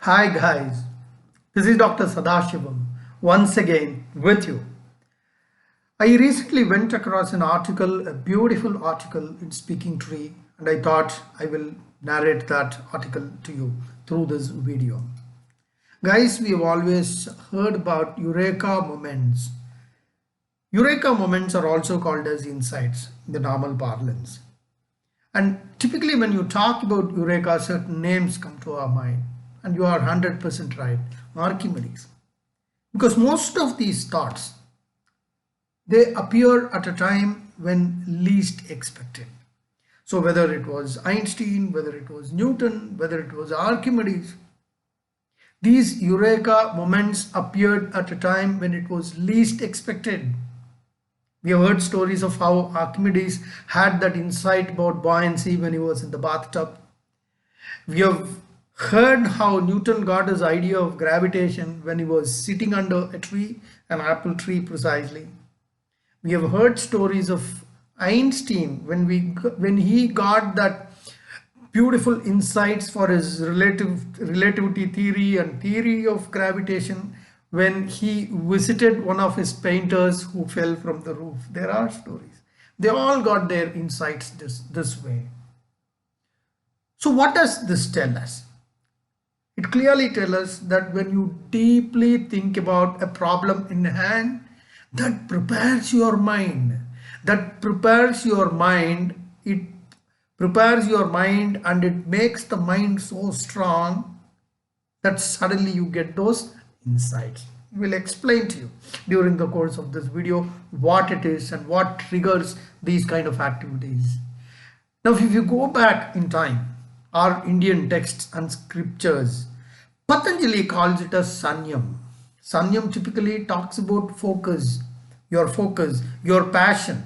Hi guys, this is Dr. Sadasivam once again with you. I recently went across an article, a beautiful article in Speaking Tree, and I thought I will narrate that article to you through this video. Guys, we have always heard about Eureka moments. Eureka moments are also called as insights in the normal parlance. And typically when you talk about Eureka, certain names come to our mind. And you are 100% right, Archimedes. Because most of these thoughts, they appear at a time when least expected. So whether it was Einstein, whether it was Newton, whether it was Archimedes, these Eureka moments appeared at a time when it was least expected. We have heard stories of how Archimedes had that insight about buoyancy when he was in the bathtub. We have heard how Newton got his idea of gravitation when he was sitting under a tree, an apple tree precisely. We have heard stories of Einstein when he got that beautiful insights for his relativity theory and theory of gravitation when he visited one of his painters who fell from the roof. There are stories. They all got their insights this way. So what does this tell us? It clearly tells us that when you deeply think about a problem in hand, that prepares your mind. It prepares your mind and it makes the mind so strong that suddenly you get those insights. We'll explain to you during the course of this video what it is and what triggers these kind of activities. Now, if you go back in time, our Indian texts and scriptures, Patanjali calls it as Sanyam. Sanyam typically talks about focus, your passion,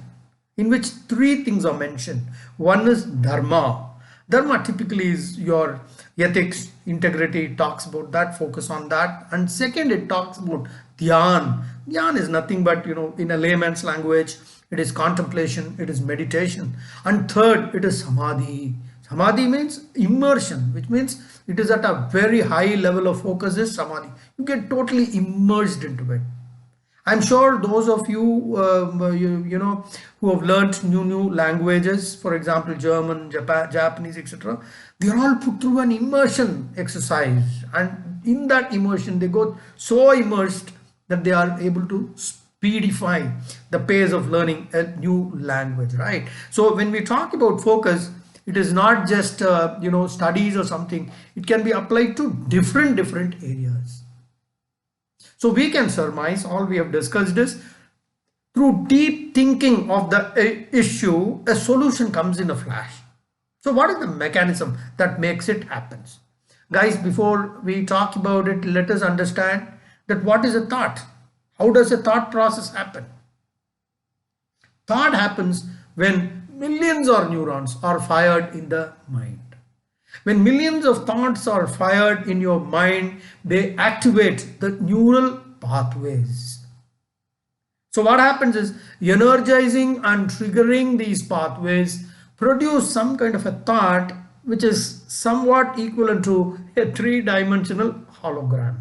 in which three things are mentioned. One is Dharma. Dharma typically is your ethics, integrity, talks about that, focus on that. And second, it talks about Dhyan. Dhyan is nothing but, in a layman's language, it is contemplation, it is meditation. And third, it is Samadhi. Samadhi means immersion, which means it is at a very high level of focus is Samadhi. You get totally immersed into it. I'm sure those of you, who have learned new languages, for example, German, Japanese, etc., they are all put through an immersion exercise. And in that immersion, they go so immersed that they are able to speedify the pace of learning a new language, right? So when we talk about focus, it is not just studies or something. It can be applied to different areas. So we can surmise all we have discussed is through deep thinking of the issue, a solution comes in a flash. So what is the mechanism that makes it happen? Guys, before we talk about it, let us understand that what is a thought? How does a thought process happen? Thought happens when millions of neurons are fired in the mind. When millions of thoughts are fired in your mind, they activate the neural pathways. So what happens is energizing and triggering these pathways produce some kind of a thought which is somewhat equivalent to a three-dimensional hologram.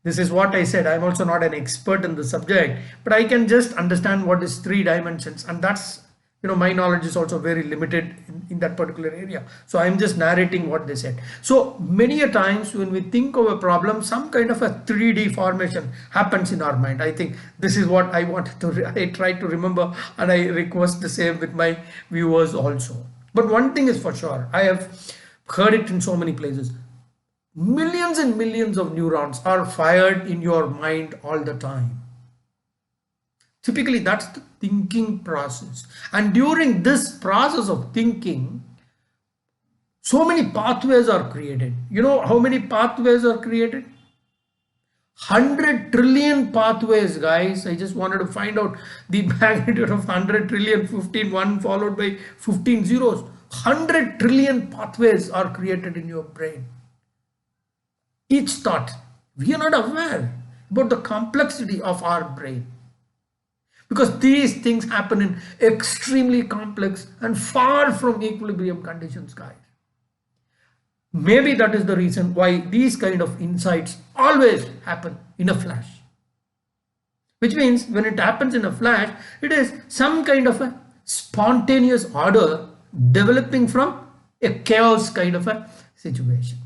This is what I said. I'm also not an expert in the subject, but I can just understand what is three dimensions, and that's my knowledge is also very limited in that particular area. So I'm just narrating what they said. So many a times when we think of a problem, some kind of a 3D formation happens in our mind. I think this is what I try to remember, and I request the same with my viewers also. But one thing is for sure, I have heard it in so many places. Millions and millions of neurons are fired in your mind all the time. Typically, that's the thinking process. And during this process of thinking, so many pathways are created. You know how many pathways are created? 100 trillion pathways, guys. I just wanted to find out the magnitude of 100 trillion, 15, 1 followed by 15 zeros. 100 trillion pathways are created in your brain. Each thought. We are not aware about the complexity of our brain, because these things happen in extremely complex and far from equilibrium conditions, guys. Maybe that is the reason why these kind of insights always happen in a flash. Which means when it happens in a flash, it is some kind of a spontaneous order developing from a chaos kind of a situation.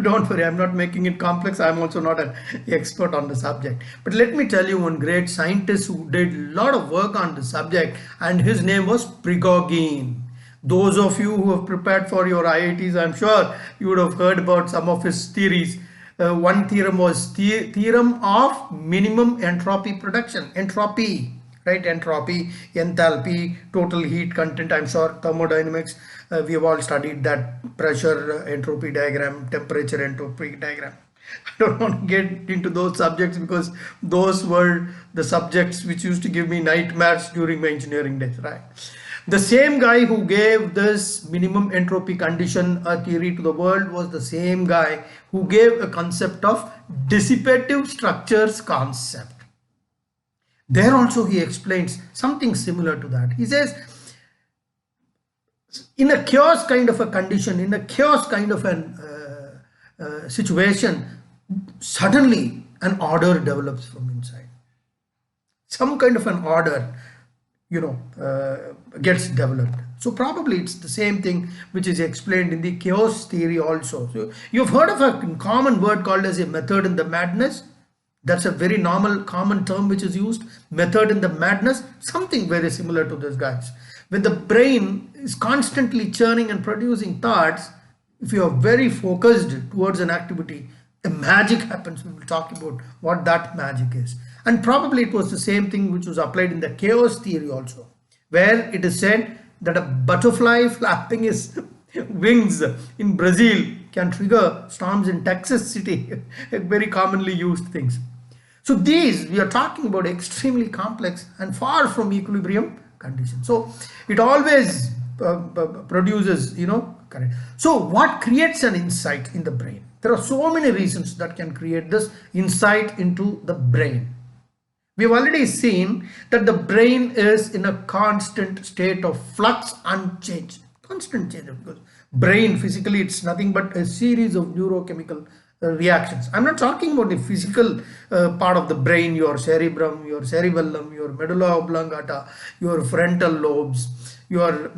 Don't worry, I'm not making it complex. I'm also not an expert on the subject. But let me tell you one great scientist who did a lot of work on the subject, and his name was Prigogine. Those of you who have prepared for your IITs, I'm sure you would have heard about some of his theories. One theorem was theorem of minimum entropy production. Entropy, right? Entropy, enthalpy, total heat content. I'm sure thermodynamics, we have all studied that pressure entropy diagram, temperature entropy diagram. I don't want to get into those subjects because those were the subjects which used to give me nightmares during my engineering days, right? The same guy who gave this minimum entropy condition a theory to the world was the same guy who gave a concept of dissipative structures concept. There also he explains something similar to that. He says, in a chaos kind of a condition, in a chaos kind of an situation, suddenly an order develops from inside. Some kind of an order, gets developed. So probably it's the same thing which is explained in the chaos theory also. So you've heard of a common word called as a method in the madness. That's a very normal common term which is used. Method in the madness, something very similar to this, guys. When the brain is constantly churning and producing thoughts, if you are very focused towards an activity, a magic happens. We will talk about what that magic is. And probably it was the same thing which was applied in the chaos theory also, where it is said that a butterfly flapping its wings in Brazil can trigger storms in Texas City, very commonly used things. So these, we are talking about extremely complex and far from equilibrium conditions. So it always produces, correct. So what creates an insight in the brain? There are so many reasons that can create this insight into the brain. We've already seen that the brain is in a constant state of flux and change. Constant change, because brain physically it's nothing but a series of neurochemical reactions. I'm not talking about the physical part of the brain, your cerebrum, your cerebellum, your medulla oblongata, your frontal lobes, your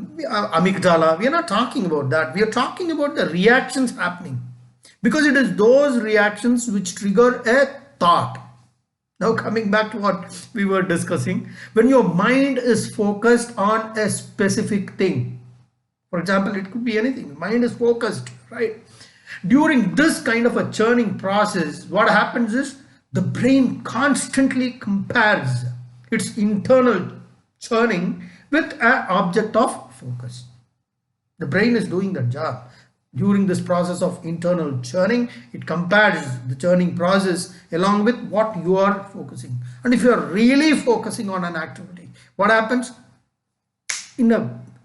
amygdala. We are not talking about that. We are talking about the reactions happening, because it is those reactions which trigger a thought. Now coming back to what we were discussing, when your mind is focused on a specific thing, for example, it could be anything, mind is focused, right? During this kind of a churning process, what happens is the brain constantly compares its internal churning with an object of focus. The brain is doing that job. During this process of internal churning, it compares the churning process along with what you are focusing. And if you are really focusing on an activity, what happens?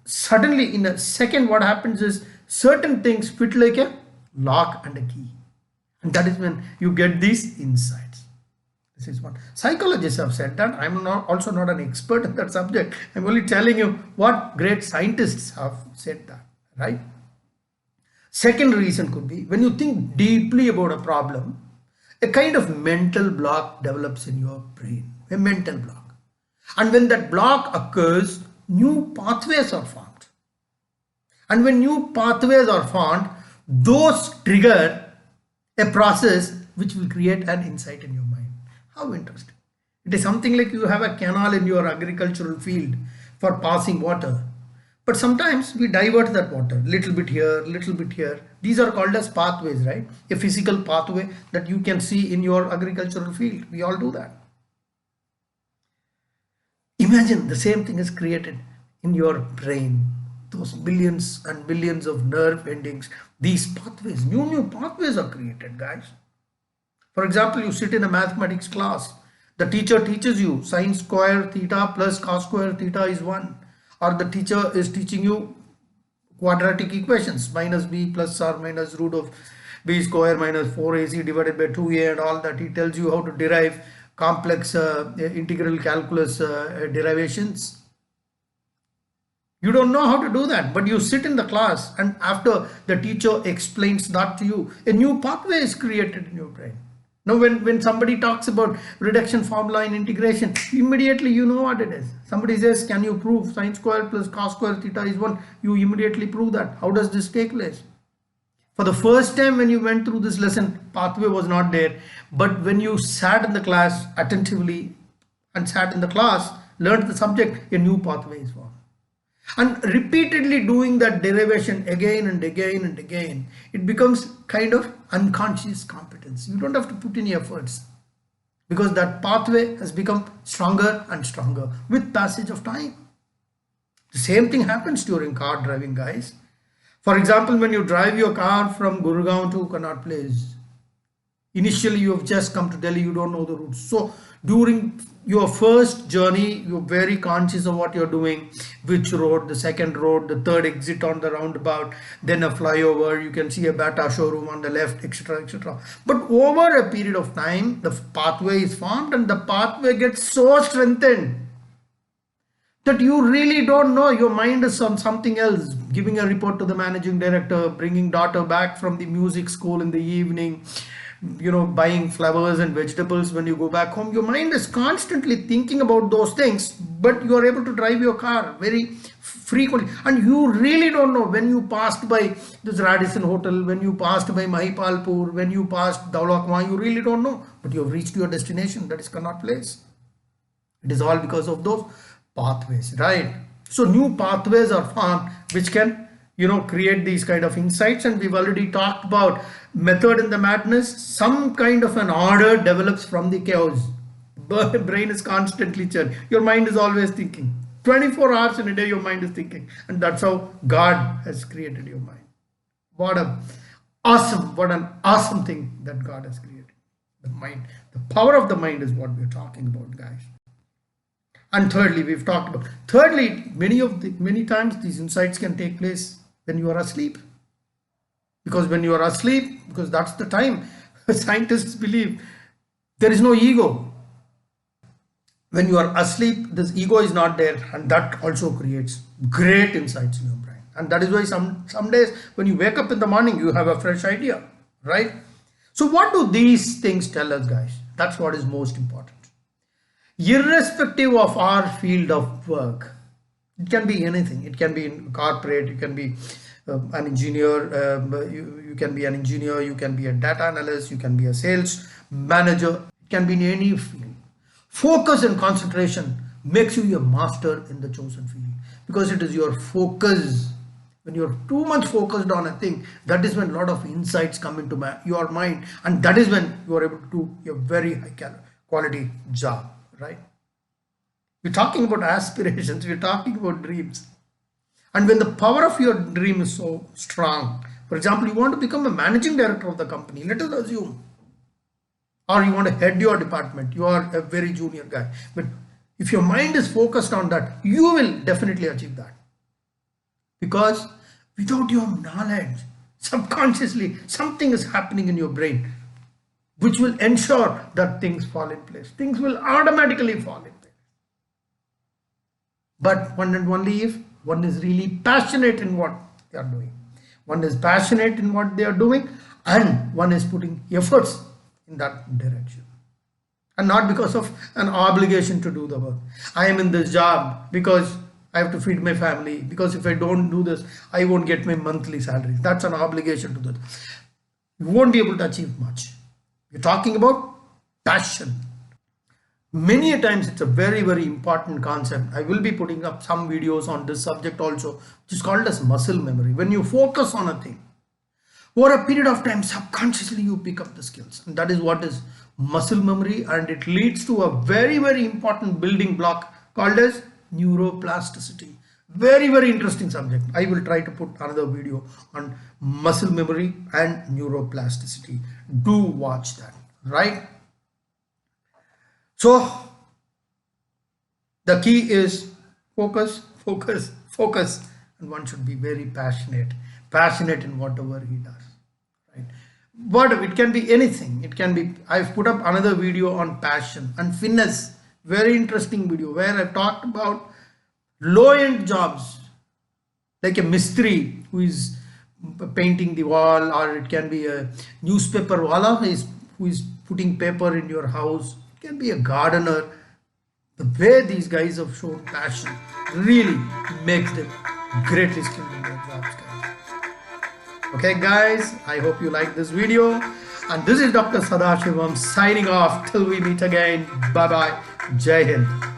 Suddenly in a second, what happens is certain things fit like a lock and a key. And that is when you get these insights. This is what psychologists have said that. I'm also not an expert in that subject. I'm only telling you what great scientists have said that, right? Second reason could be when you think deeply about a problem, a kind of mental block develops in your brain, a mental block. And when that block occurs, new pathways are formed. And when new pathways are formed, those trigger a process which will create an insight in your mind. How interesting. It is something like you have a canal in your agricultural field for passing water. But sometimes we divert that water, little bit here, little bit here. These are called as pathways, right? A physical pathway that you can see in your agricultural field. We all do that. Imagine the same thing is created in your brain. Those millions and millions of nerve endings, these pathways, new pathways are created, guys. For example, you sit in a mathematics class. The teacher teaches you sine square theta plus cos square theta is 1. Or the teacher is teaching you quadratic equations, minus b plus or minus root of b square minus 4ac divided by 2a and all that. He tells you how to derive complex integral calculus derivations. You don't know how to do that, but you sit in the class, and after the teacher explains that to you, a new pathway is created in your brain. Now, when somebody talks about reduction formula in integration, immediately you know what it is. Somebody says, can you prove sine squared plus cos squared theta is 1? You immediately prove that. How does this take place? For the first time when you went through this lesson, pathway was not there. But when you sat in the class attentively and sat in the class, learned the subject, a new pathway is formed. And repeatedly doing that derivation again and again and again, it becomes kind of unconscious competence. You don't have to put any efforts, because that pathway has become stronger and stronger with passage of time. The same thing happens during car driving, guys. For example, when you drive your car from Gurgaon to Connaught Place, initially you have just come to Delhi, you don't know the route. So during your first journey, you're very conscious of what you're doing, which road, the second road, the third exit on the roundabout, then a flyover, you can see a Bata showroom on the left, etc., etc. But over a period of time, the pathway is formed, and the pathway gets so strengthened that you really don't know. Your mind is on something else, giving a report to the managing director, bringing daughter back from the music school in the evening, buying flowers and vegetables when you go back home. Your mind is constantly thinking about those things, but you are able to drive your car very frequently, and you really don't know when you passed by this Radisson Hotel, when you passed by Mahipalpur, when you passed Daulakwa, you really don't know, but you have reached your destination, that is Connaught Place. It is all because of those pathways, right? So new pathways are formed which can create these kind of insights, and we've already talked about method in the madness. Some kind of an order develops from the chaos. Brain is constantly churning. Your mind is always thinking. 24 hours in a day your mind is thinking, and that's how God has created your mind. What an awesome thing that God has created. The mind, the power of the mind is what we're talking about, guys. And thirdly, we've talked about. Thirdly, many times these insights can take place when you are asleep. Because when you are asleep, because that's the time scientists believe there is no ego. When you are asleep, this ego is not there, and that also creates great insights in your brain. And that is why some days when you wake up in the morning, you have a fresh idea, right? So what do these things tell us, guys? That's what is most important. Irrespective of our field of work, it can be anything. It can be in corporate, you can be an engineer, you can be an engineer, you can be a data analyst, you can be a sales manager, it can be in any field. Focus and concentration makes you a master in the chosen field, because it is your focus. When you're too much focused on a thing, that is when a lot of insights come into your mind, and that is when you are able to do a very high quality job, right? We're talking about aspirations, we're talking about dreams. And when the power of your dream is so strong, for example, you want to become a managing director of the company, let us assume, or you want to head your department, you are a very junior guy. But if your mind is focused on that, you will definitely achieve that. Because without your knowledge, subconsciously, something is happening in your brain, which will ensure that things fall in place. Things will automatically fall in place. But one and only if one is really passionate in what they are doing. One is passionate in what they are doing, and one is putting efforts in that direction. And not because of an obligation to do the work. I am in this job because I have to feed my family, because if I don't do this, I won't get my monthly salary. That's an obligation to do. You won't be able to achieve much. You're talking about passion. Many a times it's a very, very important concept. I will be putting up some videos on this subject also, which is called as muscle memory. When you focus on a thing, over a period of time, subconsciously you pick up the skills. And that is what is muscle memory, and it leads to a very, very important building block called as neuroplasticity. Very, very interesting subject. I will try to put another video on muscle memory and neuroplasticity. Do watch that, right? So the key is focus, focus, focus, and one should be very passionate in whatever he does, right? But it can be anything. It can be, I've put up another video on passion and finesse, very interesting video where I've talked about low-end jobs, like a mistri who is painting the wall, or it can be a newspaper wala who is putting paper in your house. It can be a gardener. The way these guys have shown passion really makes them greatly skilled in their jobs, guys. Okay guys, I hope you like this video, and this is Dr. Sadasivam signing off till we meet again. Bye bye. Jai Hind.